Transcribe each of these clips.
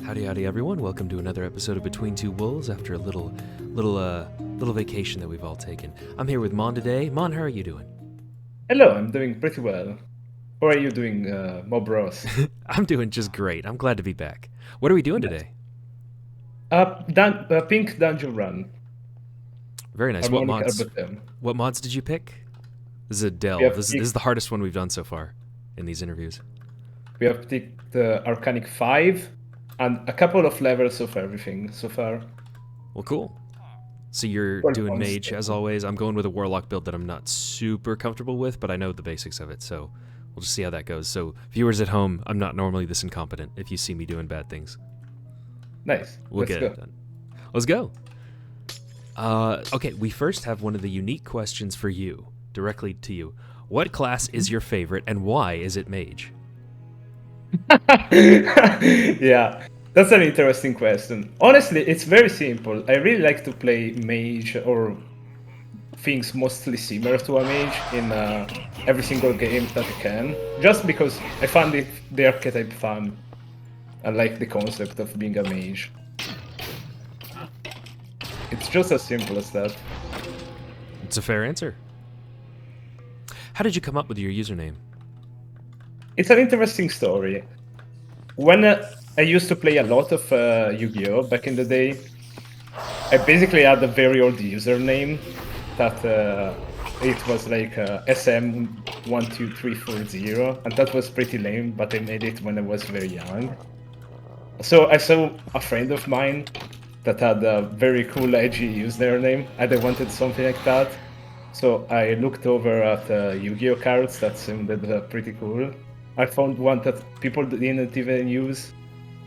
Howdy, howdy, everyone! Welcome to another episode of Between Two Wolves. After a little vacation that we've all taken, I'm here with Mon today. Mon, how are you doing? Hello, I'm doing pretty well. How are you doing, Mob Ross? I'm doing just great. I'm glad to be back. What are we doing Nice. today? Pink Dungeon Run, Very nice. What Harmonic mods? Arboretum. What mods did you pick? This is a We delve. have This is picked, the hardest one we've done so far in these interviews. we have picked Arcanic 5 and a couple of levels of everything so far. Well, cool. So you're 12 doing points mage as total. always. I'm going with a warlock build that I'm not super comfortable with, but I know the basics of it, so we'll just see how that goes. So viewers at home, I'm not normally this incompetent. If you see me doing bad things, Nice. we'll Let's get go. it done. Let's go. Okay, we first have one of the unique questions for you, directly to you. What class is your favorite, and why is it mage? Yeah, that's an interesting question. Honestly, it's very simple. I really like to play mage or things mostly similar to a mage in every single game that I can, just because I find the archetype fun. I like the concept of being a mage. It's just as simple as that. It's a fair answer. How did you come up with your username? It's an interesting story. When I used to play a lot of Yu-Gi-Oh! Back in the day, I basically had a very old username that it was like SM12340, and that was pretty lame, but I made it when I was very young. So I saw a friend of mine that had a very cool edgy username, and I wanted something like that. So I looked over at Yu-Gi-Oh cards that sounded pretty cool. I found one that people didn't even use,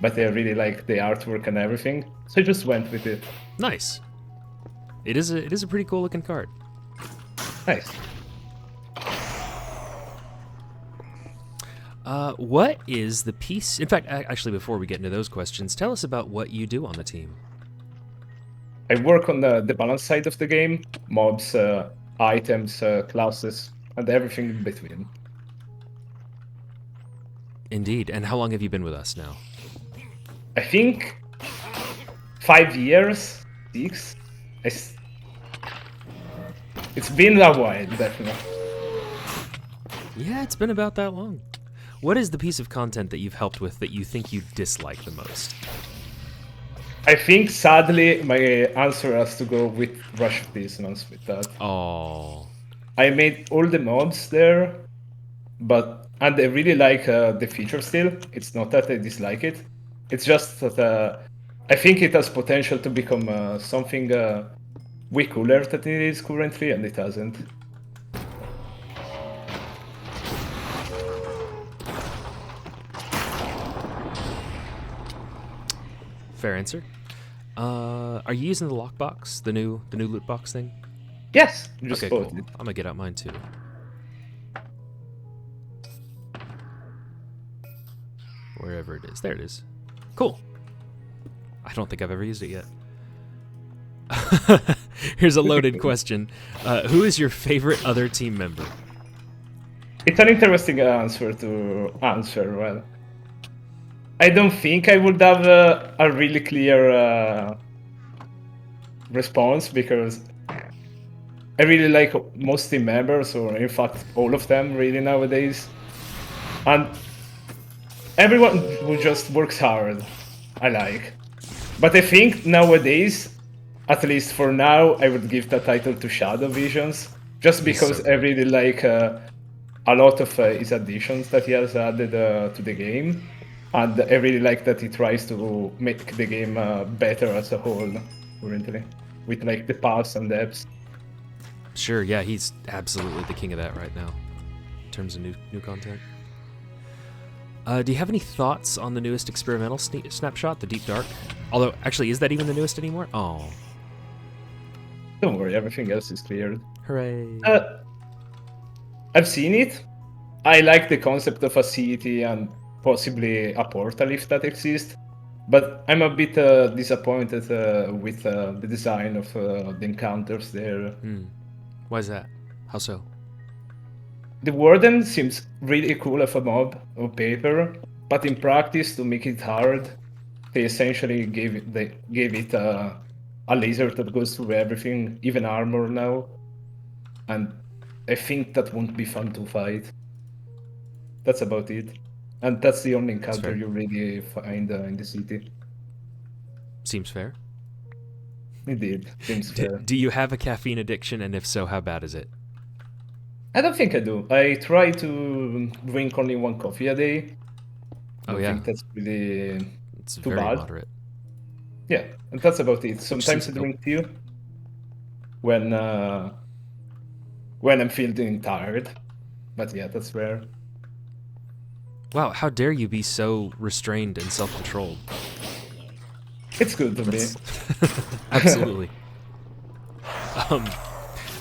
but I really liked the artwork and everything. So I just went with it. Nice. It is a pretty cool looking card. Nice. What is the piece? In fact, actually, before we get into those questions, tell us about what you do on the team. I work on the balance side of the game, mobs, items, classes, and everything in between. Indeed. And how long have you been with us now? I think 5 years, 6. It's been a while, definitely. Yeah, it's been about that long. What is the piece of content that you've helped with that you think you dislike the most? I think, sadly, my answer has to go with Rush of Dissonance with that. Oh. I made all the mobs there, and I really like the feature still. It's not that I dislike it. It's just that I think it has potential to become something way cooler than it is currently, and it hasn't. Fair answer. Are you using the lockbox, the new loot box thing? Yes, just Okay, bought cool. it. I'm gonna get out mine too. Wherever it is. There it is. Cool. I don't think I've ever used it yet. Here's a loaded question. Who is your favorite other team member? It's an interesting answer to answer. Well, I don't think I would have a really clear response because I really like most team members, or in fact all of them really nowadays. And everyone who just works hard, I like. But I think nowadays, at least for now, I would give the title to Shadow Visions, just He's so because I good. really like a lot of his additions that he has added to the game. And I really like that he tries to make the game better as a whole currently, with like the paths and depths. Sure, yeah, he's absolutely the king of that right now, in terms of new content. Do you have any thoughts on the newest experimental snapshot, the Deep Dark? Although, actually, is that even the newest anymore? Oh, Don't worry, everything else is cleared. hooray. I've seen it. I like the concept of a city and possibly a portal if that exists. But I'm a bit disappointed with the design of the encounters there. Why is that? How so? The warden seems really cool as a mob on paper, but in practice, to make it hard, they essentially gave it a laser that goes through everything, even armor now. And I think that won't be fun to fight. That's about it. And that's the only encounter fair. you really find in the city. Seems fair. Indeed, seems fair. Do you have a caffeine addiction, and if so, how bad is it? I don't think I do. I try to drink only one coffee a day. I Oh don't yeah, think that's really it's too very bad. moderate. Yeah, and that's about it. Which Sometimes I seems, oh, drink tea when I'm feeling tired. But yeah, that's rare. wow, how dare you be so restrained and self-controlled? It's good to be. That's absolutely. Um,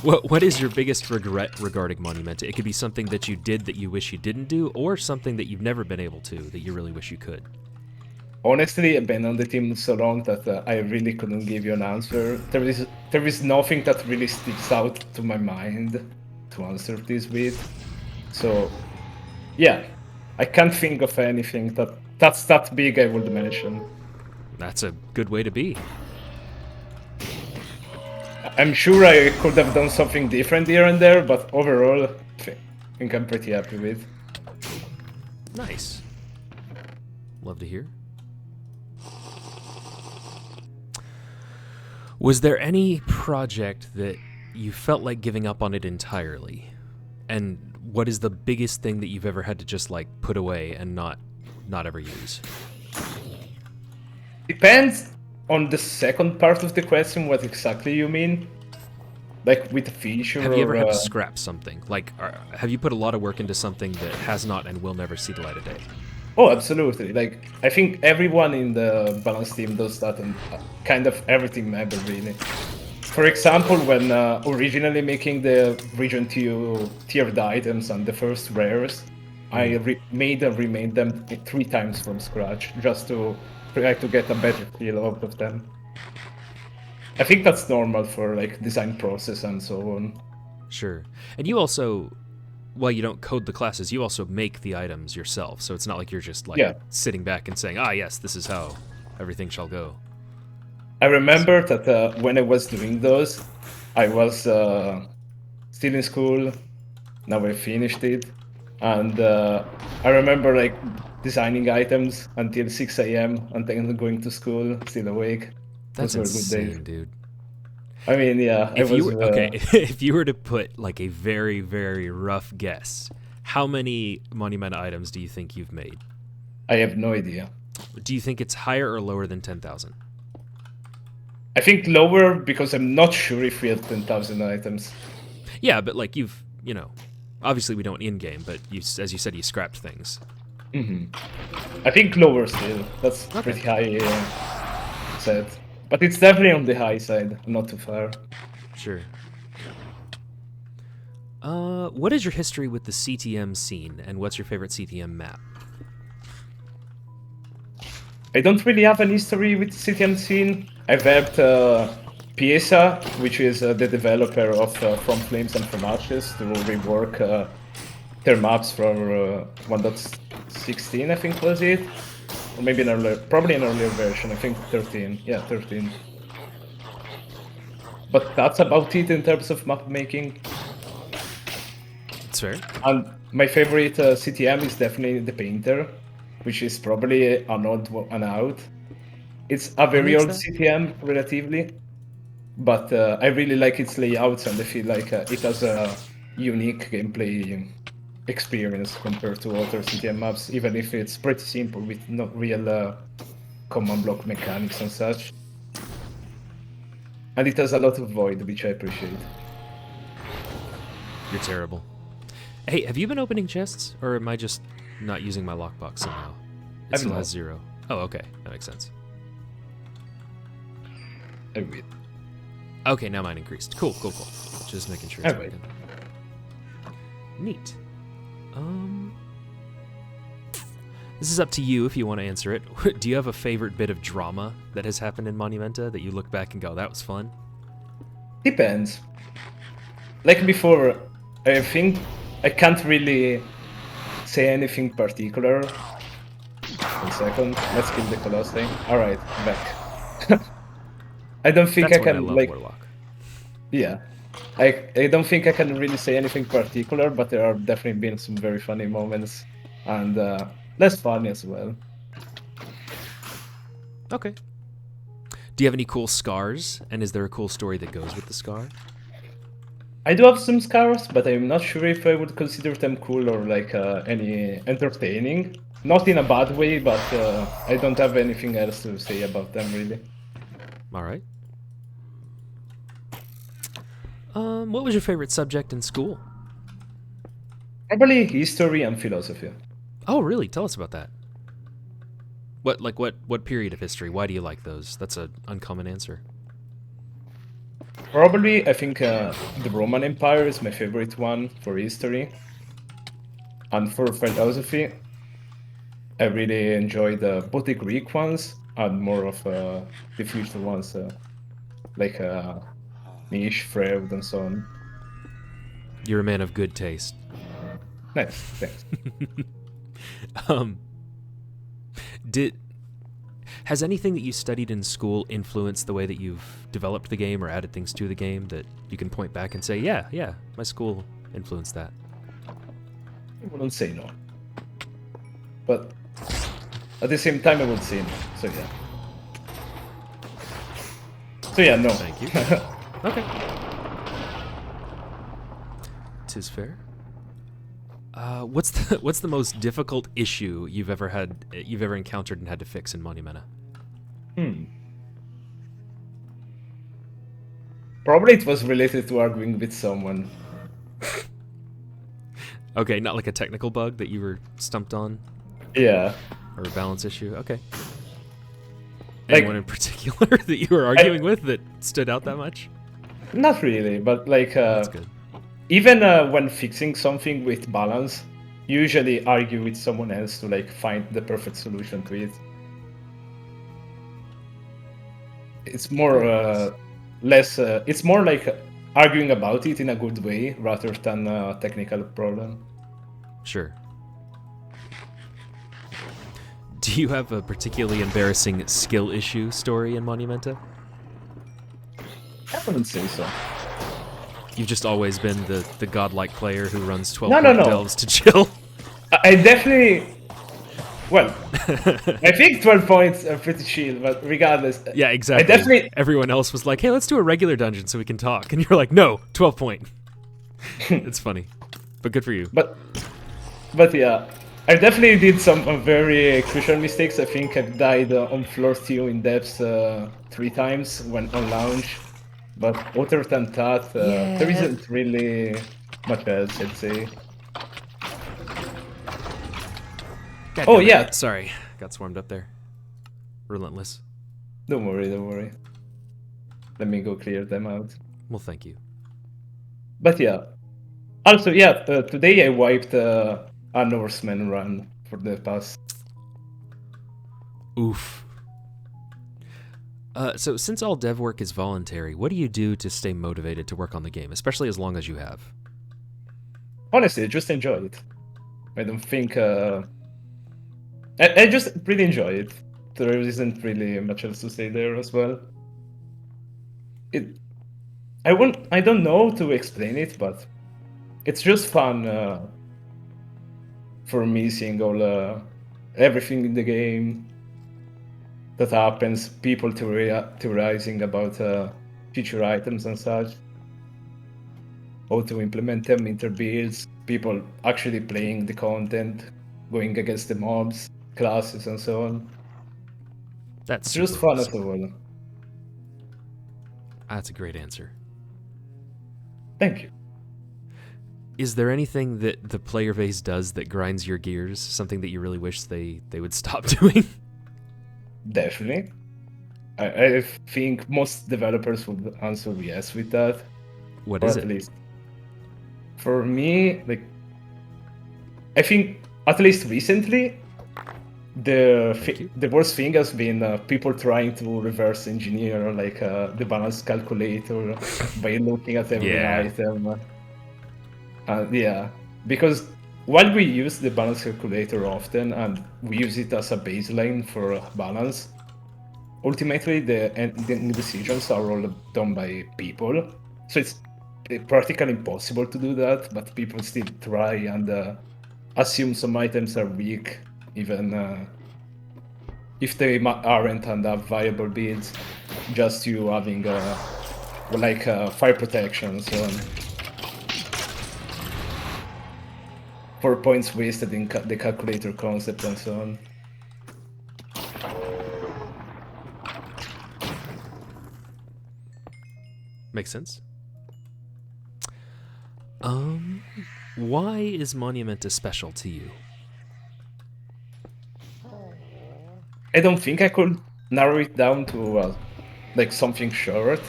what is your biggest regret regarding Monumenta? It could be something that you did that you wish you didn't do, or something that you've never been able to that you really wish you could. Honestly, I've been on the team so long that I really couldn't give you an answer. There is nothing that really sticks out to my mind to answer this with. So, yeah, I can't think of anything that's that big I would mention. That's a good way to be. I'm sure I could have done something different here and there, but overall, I think I'm pretty happy with. Nice. Love to hear. Was there any project that you felt like giving up on it entirely? And what is the biggest thing that you've ever had to just like put away and not ever use? Depends on the second part of the question, what exactly you mean. Like with a feature Have you ever or, had to scrap something? Like, have you put a lot of work into something that has not and will never see the light of day? Oh, absolutely. Like, I think everyone in the balance team does that on kind of everything member, really. For example, when originally making the Region 2 tiered items and the first rares, I made and remade them 3 times from scratch, just to try to get a better feel out of them. I think that's normal for, like, design process and so on. Sure. And you also, while you don't code the classes, you also make the items yourself. So it's not like you're just like Yeah. sitting back and saying, ah, yes, this is how everything shall go. I remember that when I was doing those, I was still in school. Now I finished it, and I remember like designing items until 6 a.m. and then going to school, still awake. That's Those were good days. insane, dude. I mean, yeah, I If you was. were, okay, if you were to put like a very, very rough guess, how many Monumenta items do you think you've made? I have no idea. Do you think it's higher or lower than 10,000? I think lower because I'm not sure if we have 10,000 items. Yeah, but like you've, obviously we don't in-game, but you, as you said, you scrapped things. I think lower still. That's pretty high said. But it's definitely on the high side, not too far. Sure. What is your history with the CTM scene, and what's your favorite CTM map? I don't really have an history with CTM scene. I've helped Piesa, which is the developer of From Flames and From Ashes, to rework their maps from 1.16, I think was it? Or maybe an earlier, probably an earlier version, I think 13. Yeah, 13. But that's about it in terms of map making. That's fair. And my favorite CTM is definitely the Painter, which is probably an odd one out. It's a very old CTM, relatively, but I really like its layouts, and I feel like it has a unique gameplay experience compared to other CTM maps, even if it's pretty simple with not real command block mechanics and such. And it has a lot of void, which I appreciate. You're terrible. Hey, have you been opening chests, or am I just not using my lockbox somehow? It still has 0. Oh, okay. That makes sense. I will. Okay, now mine increased. Cool. Just making sure it's working. Neat. This is up to you if you want to answer it. Do you have a favorite bit of drama that has happened in Monumenta that you look back and go, that was fun? Depends. Like before, I think I can't really say anything particular. 1 second. Let's kill the Colossi. Alright, back. I don't think That's I when I can, love like... Warlock. Yeah. I don't think I can really say anything particular, but there are definitely been some very funny moments. And less funny as well. Okay. Do you have any cool scars? And is there a cool story that goes with the scar? I do have some scars, but I'm not sure if I would consider them cool or like any entertaining. Not in a bad way, but I don't have anything else to say about them really. All right. What was your favorite subject in school? Probably history and philosophy. Oh, really? Tell us about that. What period of history? Why do you like those? That's an uncommon answer. Probably, I think the Roman Empire is my favorite one for history. And for philosophy, I really enjoyed both the Greek ones and more of the future ones, like Nietzsche, Freud, and so on. You're a man of good taste. Nice, thanks. Has anything that you studied in school influenced the way that you've developed the game or added things to the game that you can point back and say, yeah, my school influenced that? I wouldn't say no. But at the same time, I would say no. So yeah. So yeah, no. Thank you. Okay. 'Tis fair. What's the most difficult issue you've ever encountered and had to fix in Monumenta? Probably it was related to arguing with someone. Okay, not like a technical bug that you were stumped on? Yeah. Or a balance issue? Okay. Like, anyone in particular that you were arguing with that stood out that much? Not really, but like That's good. even when fixing something with balance, you usually argue with someone else to like find the perfect solution to it. It's more less. It's more like arguing about it in a good way rather than a technical problem. Sure. Do you have a particularly embarrassing skill issue story in Monumenta? I wouldn't say so. You've just always been the godlike player who runs 12 No. delves to chill. I definitely. Well, I think 12 points are pretty chill, but regardless. Yeah, exactly. I definitely. Everyone else was like, hey, let's do a regular dungeon so we can talk. And you're like, no, 12 point. It's funny. But good for you. But yeah, I definitely did some very crucial mistakes. I think I've died on floor 2 in depths 3 times when on launch. But other than that, there isn't really much else, I'd say. God Oh, damn it. yeah. Sorry. Got swarmed up there. Relentless. Don't worry. Let me go clear them out. Well, thank you. But yeah. Also, yeah, today I wiped a Norseman run for the past. Oof. So since all dev work is voluntary, what do you do to stay motivated to work on the game, especially as long as you have? Honestly, I just enjoy it. I don't think... I just really enjoy it. There isn't really much else to say there as well. I don't know to explain it, but it's just fun for me seeing all everything in the game that happens, people theorizing about future items and such, how to implement them in their builds, people actually playing the content, going against the mobs, classes, and so on. That's It's just super fun awesome. as well. That's a great answer. Thank you. Is there anything that the player base does that grinds your gears? Something that you really wish they would stop doing? Definitely. I think most developers would answer yes with that. What or is at it? least. For me, like, I think at least recently, the worst thing has been people trying to reverse engineer like the balance calculator by looking at every Yeah. item. Yeah, because while we use the balance calculator often, and we use it as a baseline for balance, ultimately the ending decisions are all done by people. So it's practically impossible to do that, but people still try and assume some items are weak, even if they aren't and have viable builds, just you having fire protection, so 4 points wasted in the calculator concept and so on. Makes sense. Why is Monumenta special to you? I don't think I could narrow it down to like something short,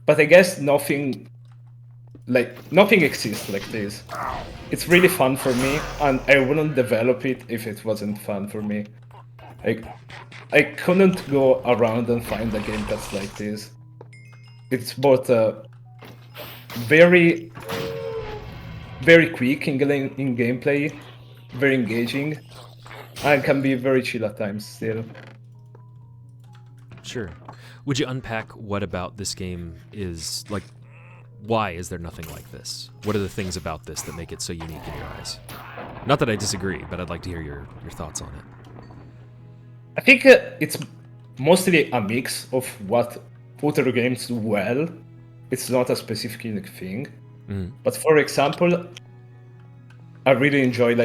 but I guess nothing exists like this. It's really fun for me, and I wouldn't develop it if it wasn't fun for me. I couldn't go around and find a game that's like this. It's both very, very quick in gameplay, very engaging, and can be very chill at times still. Sure. Would you unpack what about this game is like? Why is there nothing like this? What are the things about this that make it so unique in your eyes? Not that I disagree, but I'd like to hear your thoughts on it. I think it's mostly a mix of what other games do well. It's not a specific thing. But for example, I really enjoy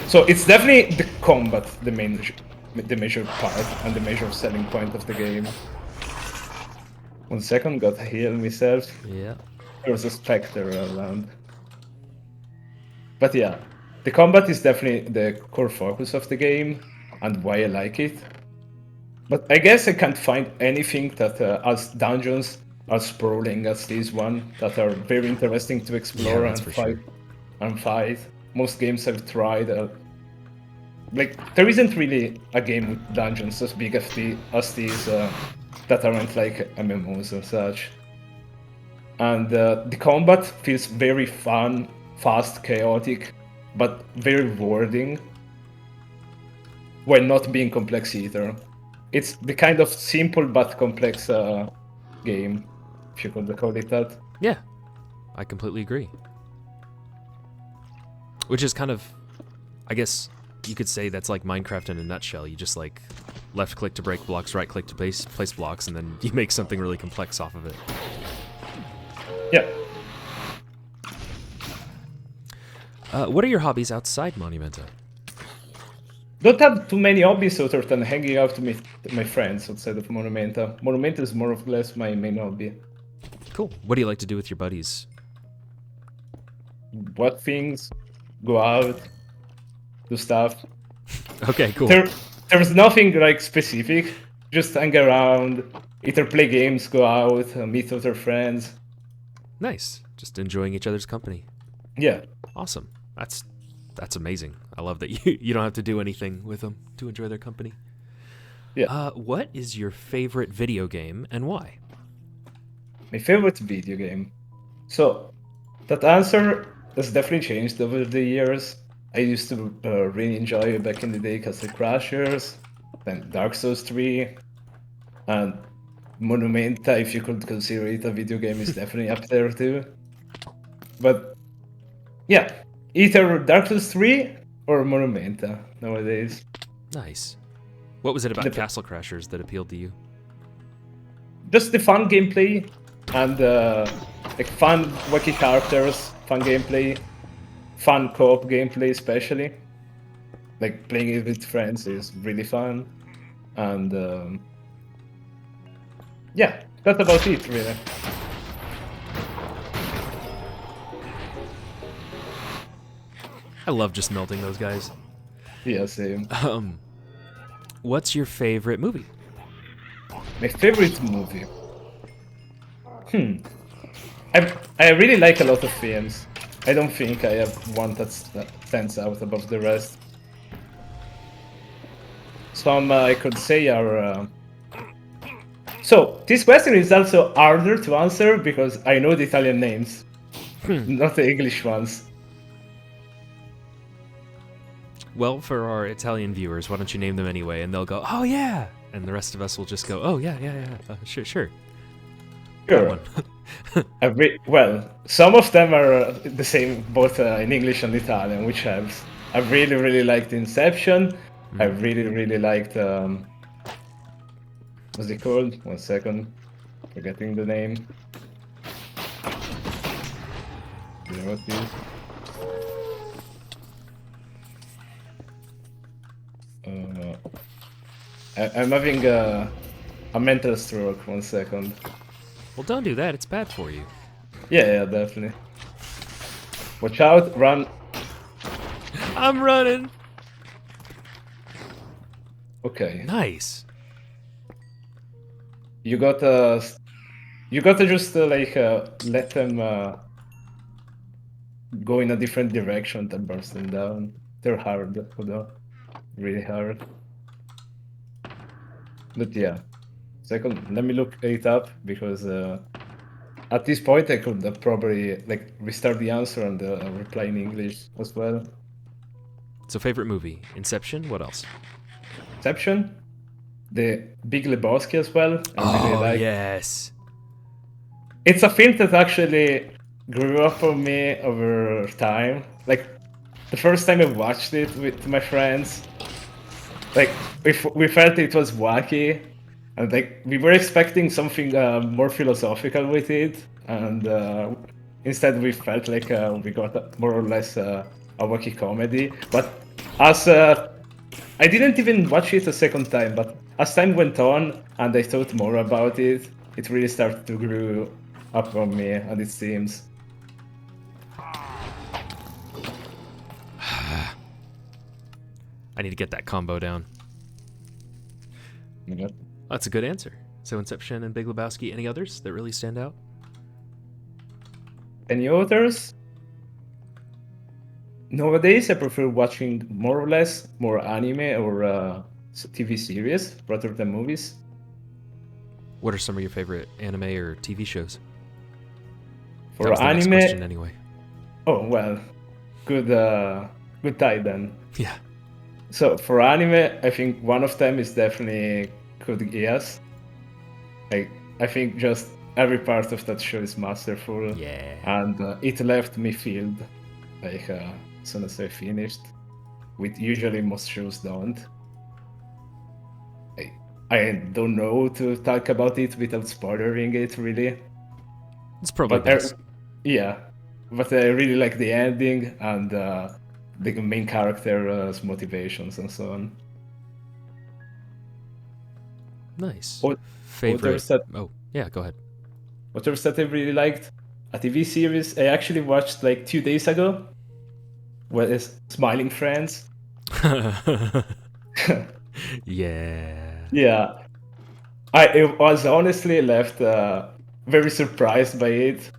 so it's definitely the combat, the major part and the major selling point of the game. 1 second, got to heal myself. Yeah. There was a specter around. But yeah, the combat is definitely the core focus of the game and why I like it. But I guess I can't find anything that has dungeons as sprawling as this one that are very interesting to explore and fight. Most games I've tried, there isn't really a game with dungeons as big as these that aren't like MMOs and such. And the combat feels very fun, fast, chaotic, but very rewarding, while not being complex either. It's the kind of simple but complex game, if you could call it that. Yeah, I completely agree. Which is kind of, I guess you could say that's like Minecraft in a nutshell. You just like left click to break blocks, right click to place blocks, and then you make something really complex off of it. Yeah. What are your hobbies outside Monumenta? Don't have too many hobbies other than hanging out with my friends outside of Monumenta. Monumenta is more or less my main hobby. Cool. What do you like to do with your buddies? What things? Go out, do stuff. Okay, cool. There's nothing like specific. Just hang around, either play games, go out, meet other friends. Nice. Just enjoying each other's company. Yeah. Awesome. That's amazing. I love that you don't have to do anything with them to enjoy their company. Yeah. What is your favorite video game and why? My favorite video game. So, that answer has definitely changed over the years. I used to really enjoy back in the day Castle Crashers, then Dark Souls 3, and Monumenta, if you could consider it a video game, is definitely up there too. But yeah, either Dark Souls 3 or Monumenta nowadays. Nice. What was it about Castle Crashers that appealed to you? Just the fun gameplay and like fun wacky characters, fun gameplay, fun co-op gameplay especially. Like playing it with friends is really fun, and yeah, that's about it really. I love just melting those guys. Yeah, same. What's your favorite movie? My favorite movie. I really like a lot of films. I don't think I have one that stands out above the rest. Some I could say are. So this question is also harder to answer because I know the Italian names. not the English ones. Well, for our Italian viewers, why don't you name them anyway, and they'll go, "Oh yeah," and the rest of us will just go, "Oh yeah, yeah, yeah, sure." That Sure. one. Well, some of them are the same, both in English and Italian, which helps. I really, really liked Inception. I really liked. What's it called? 1 second. Forgetting the name. You know what it is? I'm having a mental stroke. 1 second. Well, don't do that. It's bad for you. Yeah, definitely. Watch out! Run! I'm running. Okay. Nice. You gotta just like let them go in a different direction than burst them down. They're hard, though. Really hard. But yeah. Second, let me look it up because at this point I could probably like restart the answer and reply in English as well. So, favorite movie? Inception. What else? Inception, the Big Lebowski as well. I really like. Yes. It's a film that actually grew up for me over time. Like the first time I watched it with my friends, like we felt it was wacky, and like we were expecting something more philosophical with it, and instead we felt like we got more or less a wacky comedy. But as I didn't even watch it a second time, but as time went on and I thought more about it, it really started to grow up on me, and it seems. I need to get that combo down. Yeah. That's a good answer. So, Inception and Big Lebowski. Any others that really stand out? Any others? Nowadays, I prefer watching more or less more anime or TV series rather than movies. What are some of your favorite anime or TV shows? For That was the next anime, question anyway. oh well, good tie then. Yeah. So for anime, I think one of them is definitely Code Geass. I think just every part of that show is masterful. Yeah. And it left me filled, like as soon as I finished, which usually most shows don't. I don't know to talk about it without spoiling it, really. It's probably But best. yeah, but I really like the ending and the main character's motivations and so on. Nice. What Favorite? that Oh, yeah, go ahead. others that I really liked? A TV series I actually watched like 2 days ago. Well, it's Smiling Friends. Yeah. Yeah, I was honestly left very surprised by it.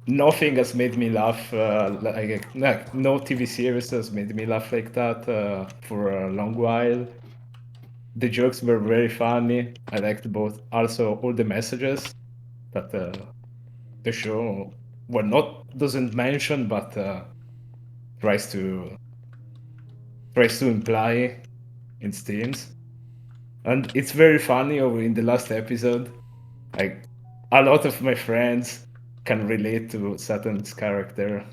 Nothing has made me laugh like no TV series has made me laugh like that for a long while. The jokes were very funny. I liked both. Also, all the messages that the show well not doesn't mention, but tries to imply in themes. And it's very funny. Over in the last episode, like a lot of my friends can relate to Satan's character.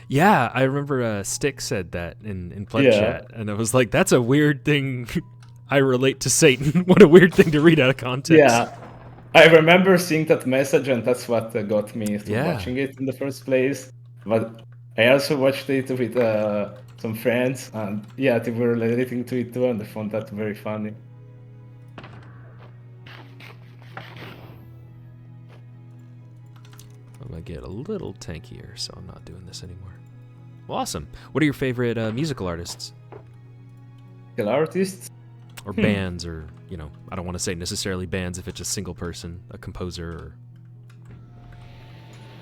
Yeah, I remember Stick said that in Pleb Yeah. Chat, and I was like, that's a weird thing. I relate to Satan. What a weird thing to read out of context. Yeah, I remember seeing that message, and that's what got me to Yeah. watching it in the first place. But I also watched it with some friends, and yeah, they were relating to it too, and I found that very funny. I'm going to get a little tankier, so I'm not doing this anymore. Well, awesome. What are your favorite musical artists? The artists? Or bands, or, you know, I don't want to say necessarily bands if it's a single person, a composer, or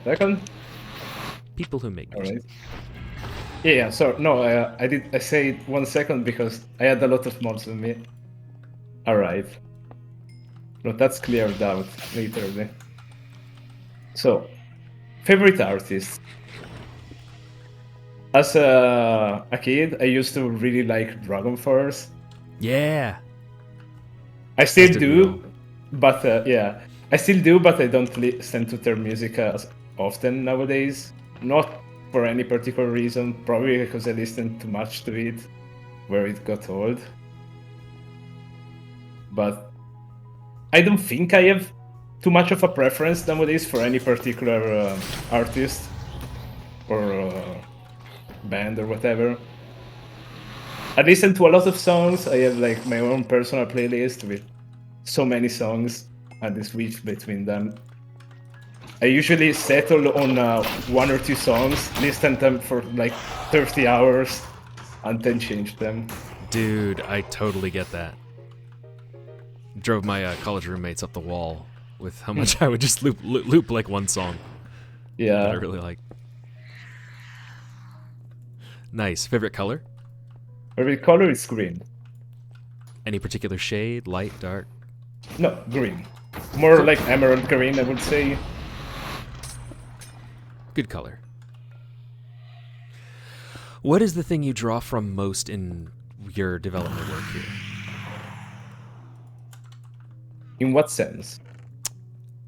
Second? people who make music. Alright. Yeah, so no, I say it 1 second because I had a lot of mobs on me. Alright. No, that's cleared out literally. So, favorite artist. As a kid, I used to really like Dragon Force. Yeah. I As still did we all. do, but yeah, I still do, but I don't listen to their music as often nowadays. Not for any particular reason, probably because I listened too much to it, where it got old. But I don't think I have too much of a preference nowadays for any particular artist or band or whatever. I listen to a lot of songs. I have like my own personal playlist with so many songs and I switch between them. I usually settle on one or two songs, listen to them for like 30 hours, and then change them. Dude, I totally get that. Drove my college roommates up the wall with how much I would just loop like one song that I Yeah. really like. Nice. Favorite color? Favorite color is green. Any particular shade? Light, dark? No, green. More Cool. like emerald green, I would say. Good color. What is the thing you draw from most in your development work here? In what sense?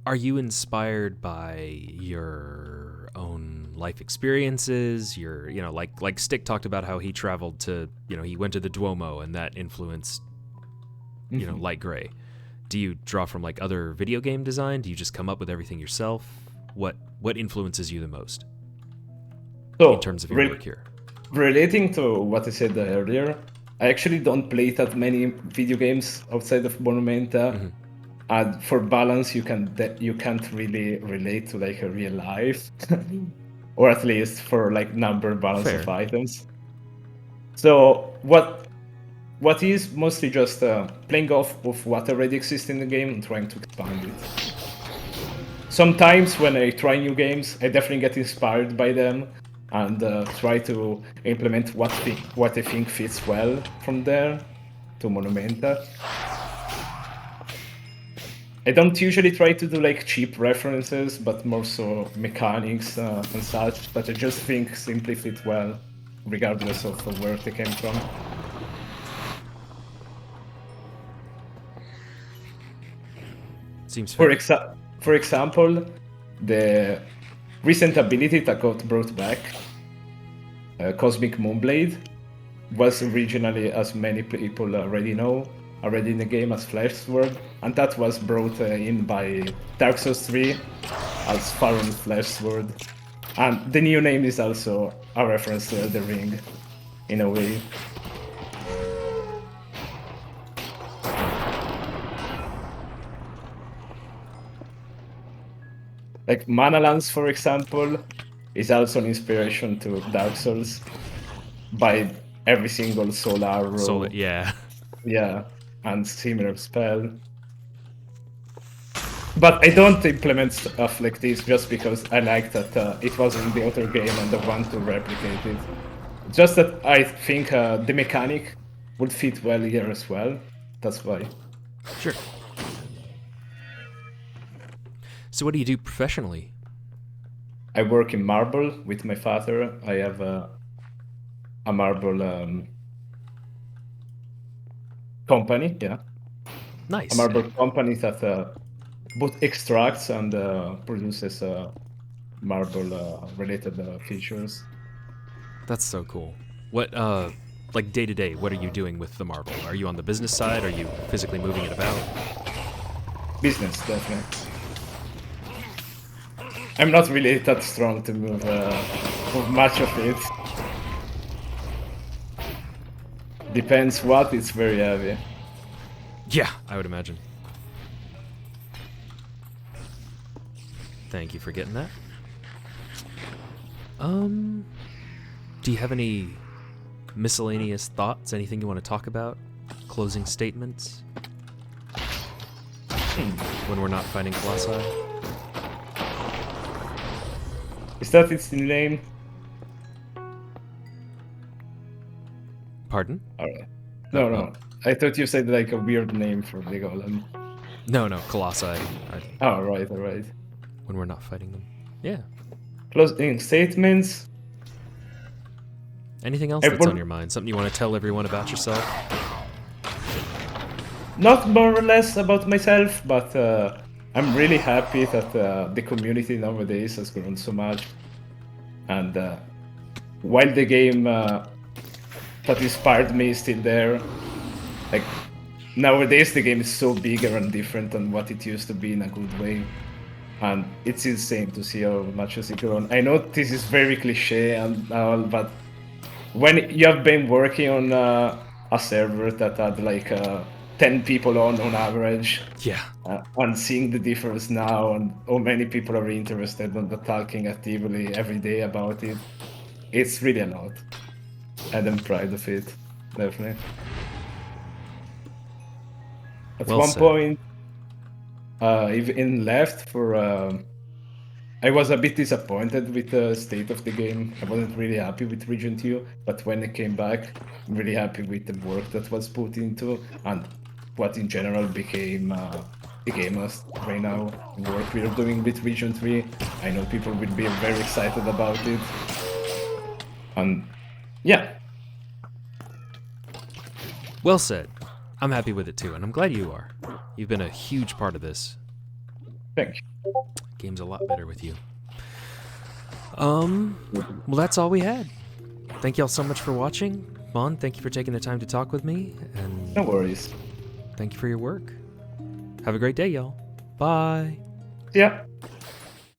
Are you inspired by your own life experiences? Your, like Stick talked about how he traveled to, he went to the Duomo and that influenced, light gray. Do you draw from like other video game design? Do you just come up with everything yourself? What influences you the most So, in terms of your work here? relating to what I said earlier, I actually don't play that many video games outside of Monumenta. And for balance, you can't really relate to like a real life, or at least for like number balance Fair. of items. So what is mostly just playing off of what already exists in the game and trying to expand it. Sometimes when I try new games, I definitely get inspired by them and try to implement what I think fits well from there to Monumenta. I don't usually try to do like cheap references, but more so mechanics and such that I just think simply fit well, regardless of where they came from. Seems fair. For example, the recent ability that got brought back, Cosmic Moonblade, was originally, as many people already know, already in the game as Flash Sword, and that was brought in by Dark Souls 3 as Pharaoh Flash Sword. And the new name is also a reference to Elden Ring, in a way. Like Mana Lance, for example, is also an inspiration to Dark Souls by every single soul arrow. Yeah. Yeah, and similar spell. But I don't implement stuff like this just because I like that it was in the other game and I want to replicate it. Just that I think the mechanic would fit well here as well. That's why. Sure. So what do you do professionally? I work in marble with my father. I have a marble company, yeah. Nice. A marble company that both extracts and produces marble related features. That's so cool. What, like day to day, what are you doing with the marble? Are you on the business side? Are you physically moving it about? Business, definitely. I'm not really that strong to move much of it. Depends what, it's very heavy. Yeah, I would imagine. Thank you for getting that. Do you have any miscellaneous thoughts? Anything you want to talk about? Closing statements? When we're not fighting Colossi? Is that its name? Pardon? Alright. No, no. I thought you said like a weird name for the golem. No, Colossi. Oh, right, alright. When we're not fighting them. Yeah. Closing statements. Anything else I that's on would- your mind? Something you want to tell everyone about yourself? Not more or less about myself, but I'm really happy that the community nowadays has grown so much. And while the game that inspired me is still there, like nowadays the game is so bigger and different than what it used to be in a good way. And it's insane to see how much has it grown. I know this is very cliche and all, but when you have been working on a server that had like 10 people on average, Yeah. and seeing the difference now and how many people are interested and talking actively every day about it, it's really a lot. And I'm proud of it, definitely. At Well one said. point, even left for. I was a bit disappointed with the state of the game. I wasn't really happy with Region 2, but when I came back, I'm really happy with the work that was put into and what in general became the game as right now. The work we are doing with Region 3. I know people will be very excited about it. And yeah, Well said. I'm happy with it too, and I'm glad you are. You've been a huge part of this. thank you. Game's a lot better with you. Well, that's all we had. Thank y'all so much for watching. Mon, thank you for taking the time to talk with me, and No worries. thank you for your work. Have a great day, y'all. Bye. Yeah.